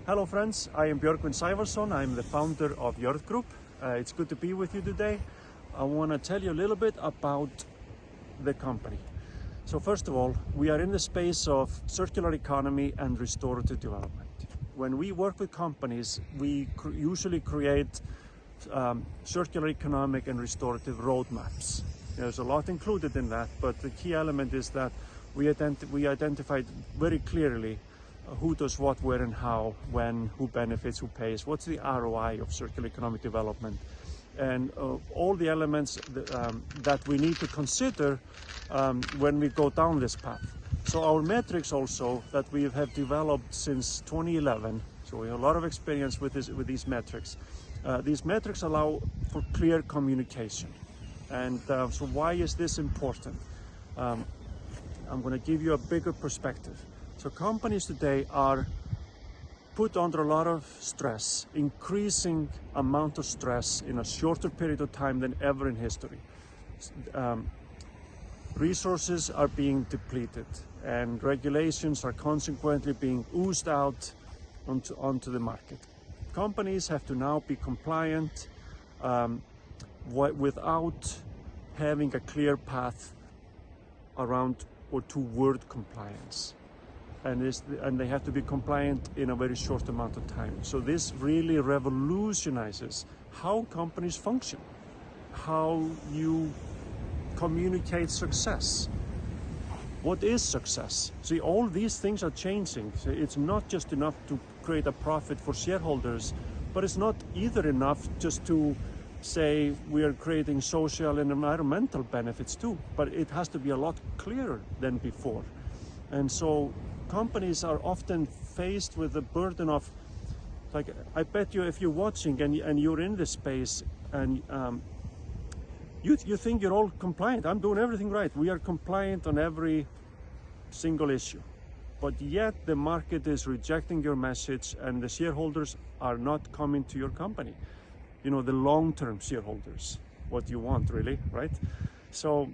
Hello friends, I am Björgvin Sævarsson. I'm the founder of Jörð Group. It's good to be with you today. I want to tell you a little bit about the company. So first of all, we are in the space of circular economy and restorative development. When we work with companies, we usually create circular economic and restorative roadmaps. There's a lot included in that, but the key element is that we identified very clearly who does what, where and how, when, who benefits, who pays, what's the ROI of circular economic development, and all the elements that we need to consider when we go down this path. So our metrics also that we have developed since 2011, so we have a lot of experience with these metrics. These metrics allow for clear communication. And so why is this important? I'm going to give you a bigger perspective. So companies today are put under a lot of stress, increasing amount of stress in a shorter period of time than ever in history. Resources are being depleted and regulations are consequently being oozed out onto the market. Companies have to now be compliant without having a clear path around or toward compliance. And they have to be compliant in a very short amount of time. So this really revolutionizes how companies function, how you communicate success. What is success? See, all these things are changing. So it's not just enough to create a profit for shareholders, but it's not either enough just to say we are creating social and environmental benefits too, but it has to be a lot clearer than before. And so companies are often faced with the burden of, like, I bet you if you're watching and you're in this space and you think you're all compliant, I'm doing everything right, we are compliant on every single issue, but yet the market is rejecting your message and the shareholders are not coming to your company. You know, the long-term shareholders, what you want really, right? So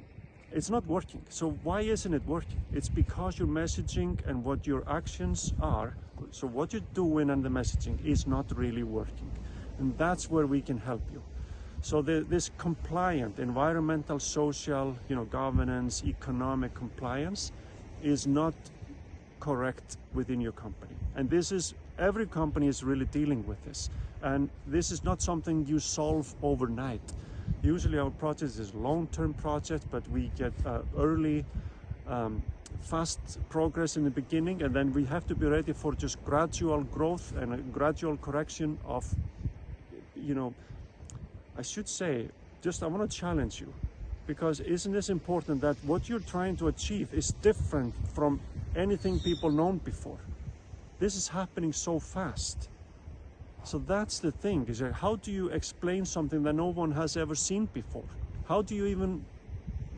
it's not working. So why isn't it working? It's because your messaging and what your actions are, so what you're doing and the messaging is not really working. And that's where we can help you. So this compliant, environmental, social, governance, economic compliance is not correct within your company. And this is, every company is really dealing with this. And this is not something you solve overnight. Usually our project is long-term project, but we get early, fast progress in the beginning, and then we have to be ready for just gradual growth and a gradual correction of, I should say, I want to challenge you, because isn't this important that what you're trying to achieve is different from anything people known before. This is happening so fast. So that's the thing, is how do you explain something that no one has ever seen before? How do you even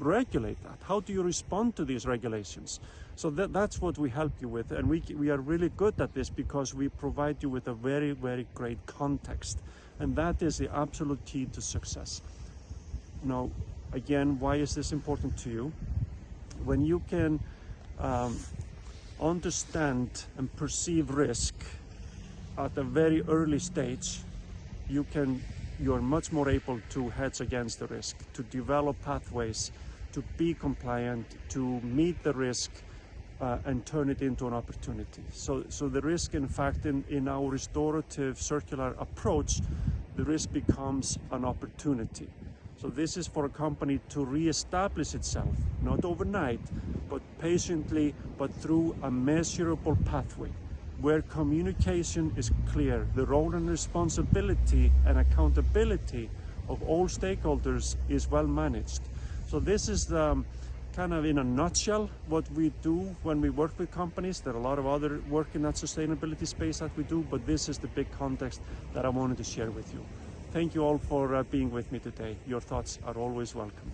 regulate that? How do you respond to these regulations? So that's what we help you with, and we are really good at this because we provide you with a very, very great context. And that is the absolute key to success. Now, again, why is this important to you? When you can understand and perceive risk at a very early stage, you are much more able to hedge against the risk, to develop pathways, to be compliant, to meet the risk and turn it into an opportunity. So the risk, in fact, in our restorative circular approach, the risk becomes an opportunity. So this is for a company to reestablish itself, not overnight, but patiently, but through a measurable pathway, where communication is clear, the role and responsibility and accountability of all stakeholders is well managed. So this is the kind of in a nutshell what we do when we work with companies. There are a lot of other work in that sustainability space that we do, but this is the big context that I wanted to share with you. Thank you all for being with me today. Your thoughts are always welcome.